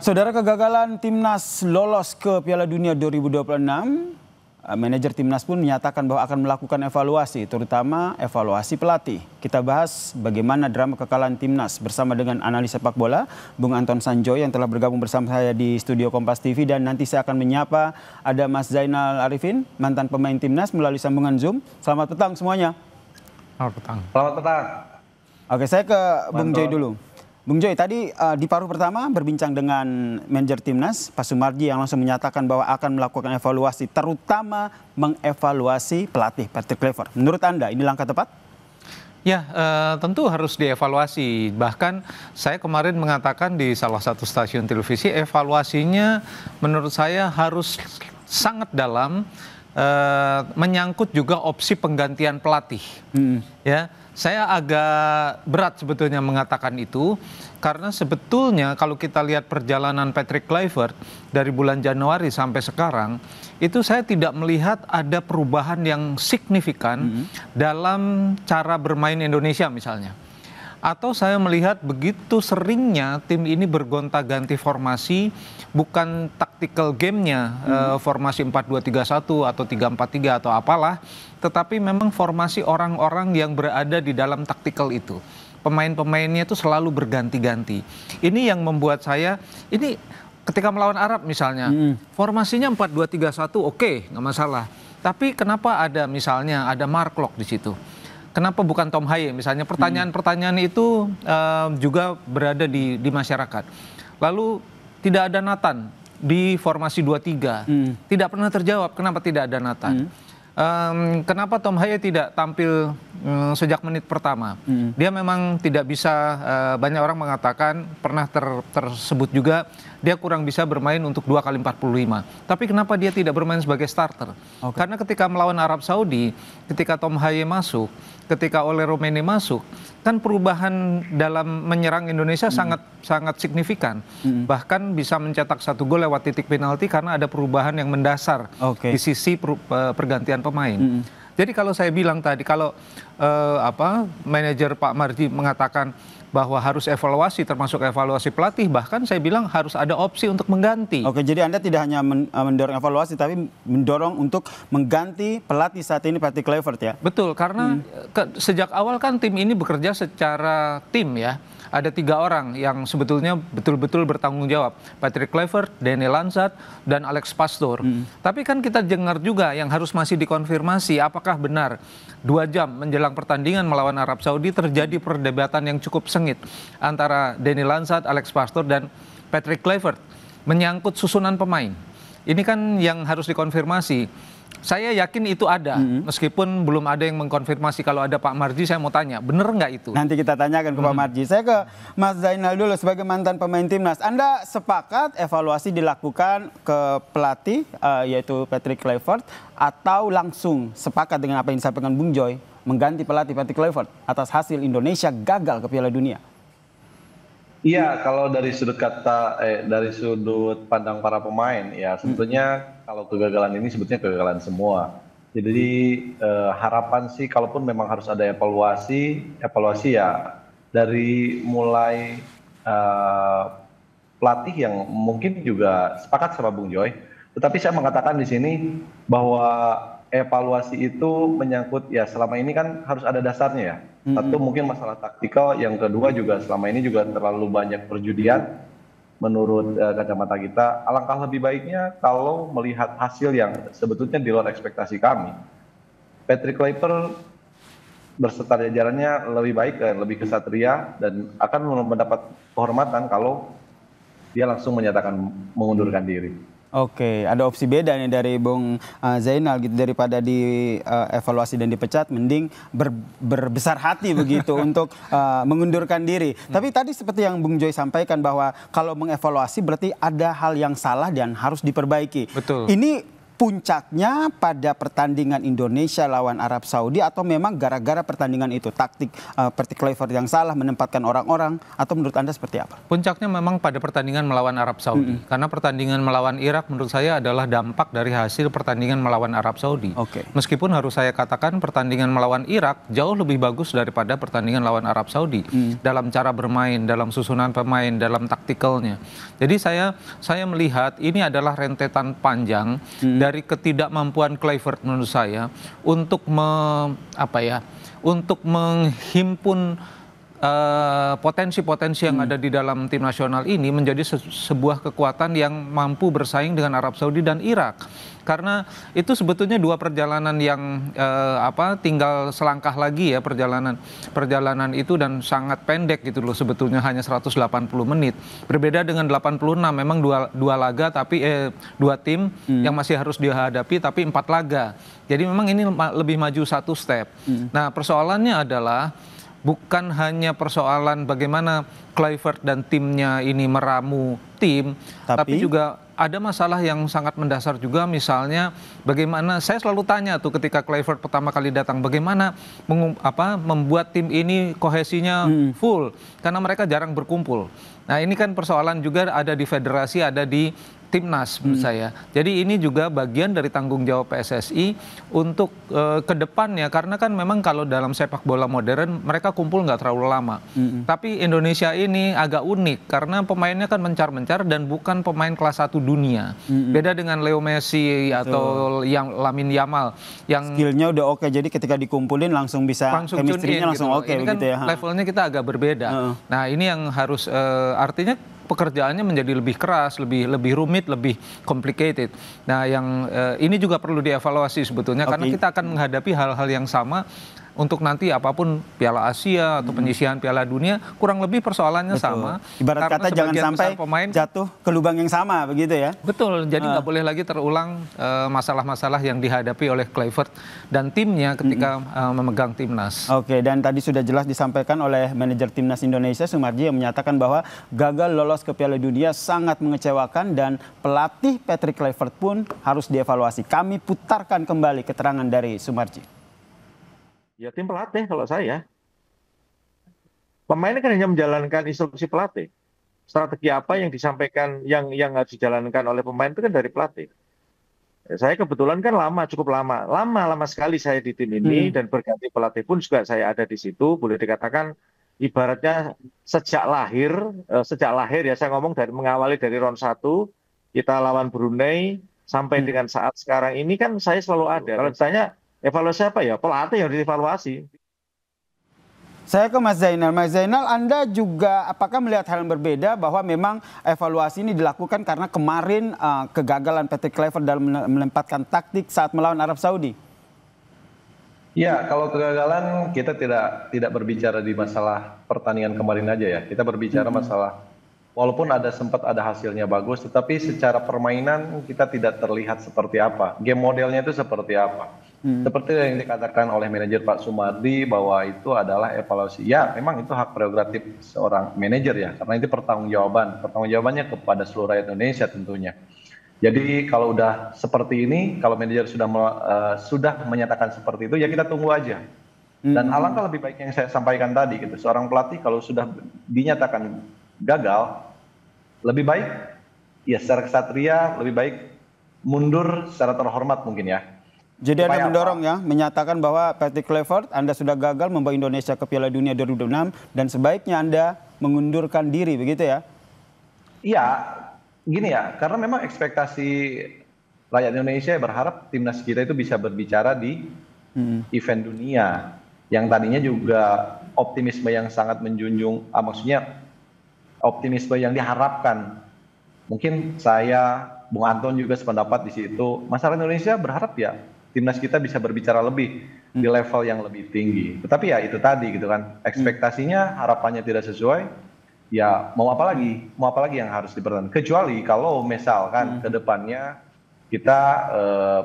Saudara, kegagalan Timnas lolos ke Piala Dunia 2026, manajer Timnas pun menyatakan bahwa akan melakukan evaluasi, terutama evaluasi pelatih. Kita bahas bagaimana drama kekalahan Timnas bersama dengan analis sepak bola, Bung Anton Sanjoy yang telah bergabung bersama saya di studio Kompas TV. Dan nanti saya akan menyapa ada Mas Zainal Arifin, mantan pemain Timnas melalui sambungan Zoom. Selamat petang semuanya. Selamat petang. Selamat petang. Oke, saya ke Bung Joy dulu. Bung Joy, tadi di paruh pertama berbincang dengan manajer Timnas, Pak Sumarji, yang langsung menyatakan bahwa akan melakukan evaluasi, terutama mengevaluasi pelatih Patrick Kluivert. Menurut Anda, ini langkah tepat? Ya, tentu harus dievaluasi. Bahkan saya kemarin mengatakan di salah satu stasiun televisi, evaluasinya menurut saya harus sangat dalam, menyangkut juga opsi penggantian pelatih. Ya. Saya agak berat sebetulnya mengatakan itu, karena sebetulnya kalau kita lihat perjalanan Patrick Kluivert dari bulan Januari sampai sekarang, itu saya tidak melihat ada perubahan yang signifikan dalam cara bermain Indonesia misalnya. Atau saya melihat begitu seringnya tim ini bergonta-ganti formasi, bukan tactical game-nya, formasi 4-2-3-1 atau 3-4-3 atau apalah, tetapi memang formasi orang-orang yang berada di dalam tactical itu. Pemain-pemainnya itu selalu berganti-ganti. Ini yang membuat saya, ini ketika melawan Arab misalnya, formasinya 4-2-3-1 oke, nggak masalah. Tapi kenapa ada misalnya ada Mark Locke di situ? Kenapa bukan Tom Haye misalnya? Pertanyaan-pertanyaan itu juga berada di masyarakat. Lalu tidak ada Nathan di formasi 2-3. Tidak pernah terjawab kenapa tidak ada Nathan. Kenapa Tom Haye tidak tampil sejak menit pertama? Dia memang tidak bisa, banyak orang mengatakan, pernah tersebut juga, dia kurang bisa bermain untuk 2x45. Tapi kenapa dia tidak bermain sebagai starter? Karena ketika melawan Arab Saudi, ketika Tom Haye masuk, ketika Ole Romeni masuk, kan perubahan dalam menyerang Indonesia sangat signifikan. Bahkan bisa mencetak 1 gol lewat titik penalti karena ada perubahan yang mendasar di sisi pergantian pemain. Jadi kalau saya bilang tadi, kalau manajer Pak Marji mengatakan bahwa harus evaluasi, termasuk evaluasi pelatih, bahkan saya bilang harus ada opsi untuk mengganti. Oke, jadi Anda tidak hanya mendorong evaluasi, tapi mendorong untuk mengganti pelatih saat ini, Patrick Kluivert, ya? Betul, karena sejak awal kan tim ini bekerja secara tim, ya. Ada 3 orang yang sebetulnya betul-betul bertanggung jawab. Patrick Kluivert, Daniel Lansat, dan Alex Pastoor. Tapi kan kita dengar juga yang harus masih dikonfirmasi apakah benar 2 jam menjelang pertandingan melawan Arab Saudi terjadi perdebatan yang cukup sengit antara Daniel Lansat, Alex Pastoor, dan Patrick Kluivert menyangkut susunan pemain. Ini kan yang harus dikonfirmasi. Saya yakin itu ada, meskipun belum ada yang mengkonfirmasi. Kalau ada Pak Marji, saya mau tanya, bener nggak itu? Nanti kita tanyakan ke Pak Marji. Saya ke Mas Zainal dulu sebagai mantan pemain Timnas. Anda sepakat evaluasi dilakukan ke pelatih, yaitu Patrick Kluivert, atau langsung sepakat dengan apa yang disampaikan Bung Joy, mengganti pelatih Patrick Kluivert atas hasil Indonesia gagal ke Piala Dunia? Iya, kalau dari sudut dari sudut pandang para pemain, ya sebetulnya kalau kegagalan ini sebetulnya kegagalan semua. Jadi harapan sih, kalaupun memang harus ada evaluasi ya dari mulai pelatih yang mungkin juga sepakat sama Bung Joy. Tetapi saya mengatakan di sini bahwa evaluasi itu menyangkut, ya selama ini kan harus ada dasarnya ya. Satu mungkin masalah taktikal, yang kedua juga selama ini juga terlalu banyak perjudian menurut kacamata kita. Alangkah lebih baiknya kalau melihat hasil yang sebetulnya di luar ekspektasi kami. Patrick Kluivert berserta jajarannya lebih baik, lebih kesatria, dan akan mendapat kehormatan kalau dia langsung menyatakan mengundurkan diri. Oke, ada opsi beda nih dari Bung Zainal gitu, daripada di evaluasi dan dipecat, mending berbesar hati begitu untuk mengundurkan diri. Tapi tadi seperti yang Bung Joy sampaikan bahwa kalau mengevaluasi berarti ada hal yang salah dan harus diperbaiki. Betul. Ini puncaknya pada pertandingan Indonesia lawan Arab Saudi atau memang gara-gara pertandingan itu taktik Patrick Kluivert yang salah menempatkan orang-orang, atau menurut Anda seperti apa? Puncaknya memang pada pertandingan melawan Arab Saudi. Karena pertandingan melawan Irak menurut saya adalah dampak dari hasil pertandingan melawan Arab Saudi. Meskipun harus saya katakan pertandingan melawan Irak jauh lebih bagus daripada pertandingan lawan Arab Saudi. Dalam cara bermain, dalam susunan pemain, dalam taktikalnya. Jadi saya melihat ini adalah rentetan panjang dari ketidakmampuan Kluivert menurut saya untuk untuk menghimpun potensi-potensi yang ada di dalam tim nasional ini menjadi sebuah kekuatan yang mampu bersaing dengan Arab Saudi dan Irak. Karena itu sebetulnya dua perjalanan yang tinggal selangkah lagi ya perjalanan itu, dan sangat pendek gitu loh sebetulnya, hanya 180 menit. Berbeda dengan 86, memang dua laga tapi dua tim yang masih harus dihadapi tapi 4 laga. Jadi memang ini lebih maju satu step. Nah, persoalannya adalah bukan hanya persoalan bagaimana Kluivert dan timnya ini meramu tim, tapi juga ada masalah yang sangat mendasar juga, misalnya bagaimana, saya selalu tanya tuh ketika Kluivert pertama kali datang, bagaimana membuat tim ini kohesinya full, karena mereka jarang berkumpul. Nah, ini kan persoalan juga ada di federasi, ada di timnas menurut saya. Jadi ini juga bagian dari tanggung jawab PSSI untuk ke depannya, karena kan memang kalau dalam sepak bola modern mereka kumpul nggak terlalu lama. Tapi Indonesia ini agak unik karena pemainnya kan mencar-mencar dan bukan pemain kelas 1 dunia. Beda dengan Leo Messi atau yang Lamine Yamal yang skillnya udah oke, jadi ketika dikumpulin langsung bisa chemistry-nya langsung oke gitu begitu ya. Levelnya kita agak berbeda. Nah, ini yang harus artinya pekerjaannya menjadi lebih keras, lebih rumit, lebih complicated. Nah, yang ini juga perlu dievaluasi sebetulnya, karena kita akan menghadapi hal-hal yang sama untuk nanti apapun Piala Asia atau penyisihan Piala Dunia, kurang lebih persoalannya sama. Ibarat kata jangan sampai pemain jatuh ke lubang yang sama begitu ya. Betul, jadi nggak boleh lagi terulang masalah-masalah yang dihadapi oleh Kluivert dan timnya ketika memegang timnas. Oke, dan tadi sudah jelas disampaikan oleh manajer timnas Indonesia Sumarji yang menyatakan bahwa gagal lolos ke Piala Dunia sangat mengecewakan dan pelatih Patrick Kluivert pun harus dievaluasi. Kami putarkan kembali keterangan dari Sumarji. Ya, tim pelatih kalau saya. Pemain kan hanya menjalankan instruksi pelatih. Strategi apa yang disampaikan, yang harus dijalankan oleh pemain itu kan dari pelatih. Ya, saya kebetulan kan cukup lama sekali saya di tim ini, dan berganti pelatih pun juga saya ada di situ. Boleh dikatakan ibaratnya sejak lahir ya, saya ngomong mengawali dari round 1, kita lawan Brunei, sampai dengan saat sekarang ini kan saya selalu ada. Kalau ditanya evaluasi apa ya? Pelatih yang dievaluasi. Saya ke Mas Zainal. Mas Zainal, Anda juga apakah melihat hal yang berbeda bahwa memang evaluasi ini dilakukan karena kemarin kegagalan Patrick Kluivert dalam menempatkan taktik saat melawan Arab Saudi? Ya, kalau kegagalan kita tidak berbicara di masalah pertandingan kemarin aja ya. Kita berbicara masalah walaupun sempat ada hasilnya bagus, tetapi secara permainan kita tidak terlihat seperti apa. Game modelnya itu seperti apa. Seperti yang dikatakan oleh manajer Pak Sumardi bahwa itu adalah evaluasi. Ya, memang itu hak prerogatif seorang manajer ya, karena itu pertanggungjawabannya kepada seluruh rakyat Indonesia tentunya. Jadi kalau udah seperti ini, kalau manajer sudah menyatakan seperti itu, ya kita tunggu aja. Dan alangkah lebih baik yang saya sampaikan tadi gitu, seorang pelatih kalau sudah dinyatakan gagal, lebih baik ya secara kesatria lebih baik mundur secara terhormat mungkin ya. Jadi Anda mendorong ya, menyatakan bahwa Patrick Kluivert, Anda sudah gagal membawa Indonesia ke Piala Dunia 2026 dan sebaiknya Anda mengundurkan diri, begitu ya? Iya, Gini ya, karena memang ekspektasi rakyat Indonesia berharap timnas kita itu bisa berbicara di event dunia, yang tadinya juga optimisme yang sangat menjunjung, maksudnya optimisme yang diharapkan. Mungkin saya, Bung Anton juga sependapat di situ. Masyarakat Indonesia berharap ya timnas kita bisa berbicara lebih di level yang lebih tinggi. Tetapi ya itu tadi gitu kan, ekspektasinya, harapannya tidak sesuai. Ya mau apa lagi yang harus dipertahankan? Kecuali kalau misalkan ke depannya kita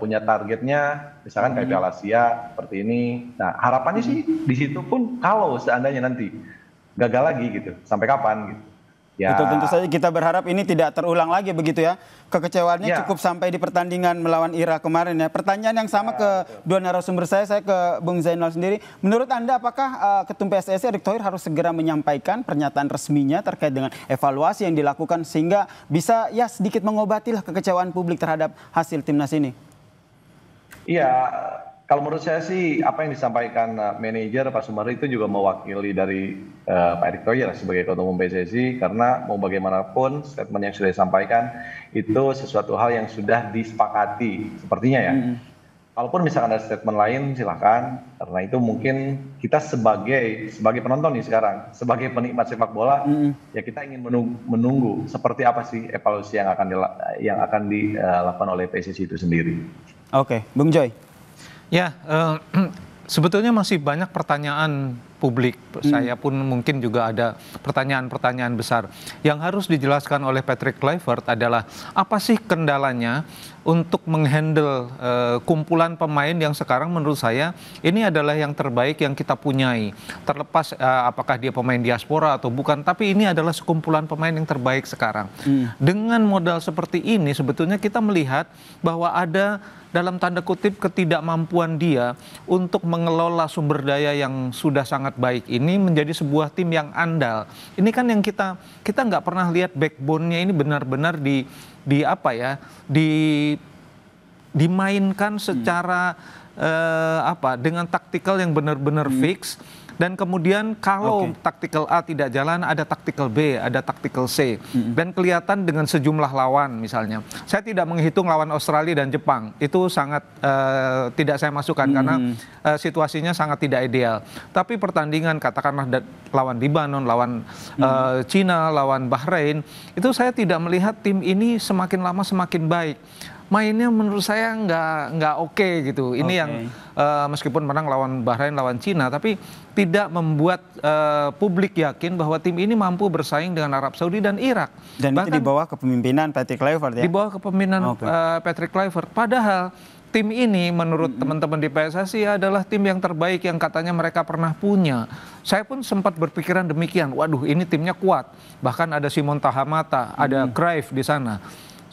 punya targetnya, misalkan kayak Piala Asia seperti ini. Nah harapannya sih di situ pun kalau seandainya nanti gagal lagi gitu, sampai kapan gitu? Ya, Betul, tentu saja kita berharap ini tidak terulang lagi begitu ya. Kekecewaannya Ya. cukup sampai di pertandingan melawan Irak kemarin ya. Pertanyaan yang sama ke dua narasumber saya ke Bung Zainal sendiri. Menurut Anda apakah Ketum PSSI Erick Thohir harus segera menyampaikan pernyataan resminya terkait dengan evaluasi yang dilakukan sehingga bisa ya sedikit mengobatilah kekecewaan publik terhadap hasil timnas ini? Iya, kalau menurut saya sih apa yang disampaikan manajer Pak Sumardi itu juga mewakili dari Pak Erick Thohir sebagai Ketua Umum PSSI, karena mau bagaimanapun statement yang sudah disampaikan itu sesuatu hal yang sudah disepakati sepertinya ya. Kalaupun misalkan ada statement lain silakan, karena itu mungkin kita sebagai penonton nih sekarang, sebagai penikmat sepak bola, ya kita ingin menunggu seperti apa sih evaluasi yang akan dilakukan oleh PSSI itu sendiri. Oke, Bung Joy. Ya, sebetulnya masih banyak pertanyaan publik. Saya pun mungkin juga ada pertanyaan-pertanyaan besar. Yang harus dijelaskan oleh Patrick Kluivert adalah apa sih kendalanya untuk menghandle kumpulan pemain yang sekarang menurut saya ini adalah yang terbaik yang kita punyai. Terlepas apakah dia pemain diaspora atau bukan, tapi ini adalah sekumpulan pemain yang terbaik sekarang. Dengan modal seperti ini sebetulnya kita melihat bahwa ada dalam tanda kutip ketidakmampuan dia untuk mengelola sumber daya yang sudah sangat baik ini menjadi sebuah tim yang andal. Ini kan yang kita nggak pernah lihat backbone-nya ini benar-benar dimainkan secara dengan taktikal yang benar-benar fix. Dan kemudian kalau taktikal A tidak jalan, ada taktikal B, ada taktikal C. Dan kelihatan dengan sejumlah lawan misalnya. Saya tidak menghitung lawan Australia dan Jepang. Itu sangat tidak saya masukkan karena situasinya sangat tidak ideal. Tapi pertandingan katakanlah lawan Libanon, lawan Cina, lawan Bahrain, itu saya tidak melihat tim ini semakin lama semakin baik. Mainnya menurut saya nggak oke gitu. Ini yang meskipun menang lawan Bahrain, lawan Cina, tapi tidak membuat publik yakin bahwa tim ini mampu bersaing dengan Arab Saudi dan Irak. Dan bahkan, itu di bawah kepemimpinan Patrick Kluivert ya? Di bawah kepemimpinan Patrick Kluivert. Padahal tim ini menurut teman-teman di PSSI adalah tim yang terbaik yang katanya mereka pernah punya. Saya pun sempat berpikiran demikian. Waduh, ini timnya kuat. Bahkan ada Simon Tahamata, ada Cruyff di sana.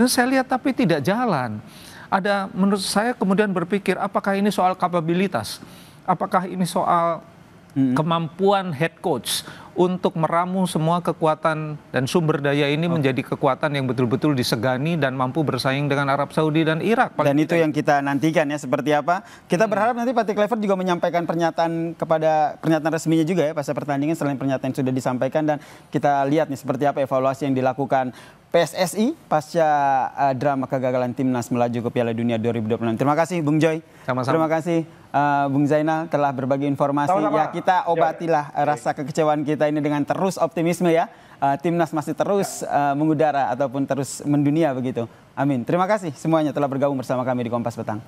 Saya lihat tapi tidak jalan. Menurut saya kemudian berpikir apakah ini soal kapabilitas? Apakah ini soal kemampuan head coach untuk meramu semua kekuatan dan sumber daya ini menjadi kekuatan yang betul-betul disegani dan mampu bersaing dengan Arab Saudi dan Irak. Dan itu yang kita nantikan ya seperti apa. Kita berharap nanti Patrick Kluivert juga menyampaikan pernyataan resminya juga ya pasca pertandingan selain pernyataan yang sudah disampaikan, dan kita lihat nih seperti apa evaluasi yang dilakukan PSSI pasca drama kegagalan timnas melaju ke Piala Dunia 2026. Terima kasih Bung Joy. Sama-sama. Terima kasih Bung Zainal telah berbagi informasi. Sama-sama. Ya kita obatilah rasa kekecewaan kita ini dengan terus optimisme ya. Timnas masih terus mengudara ataupun terus mendunia begitu. Amin. Terima kasih semuanya telah bergabung bersama kami di Kompas Petang.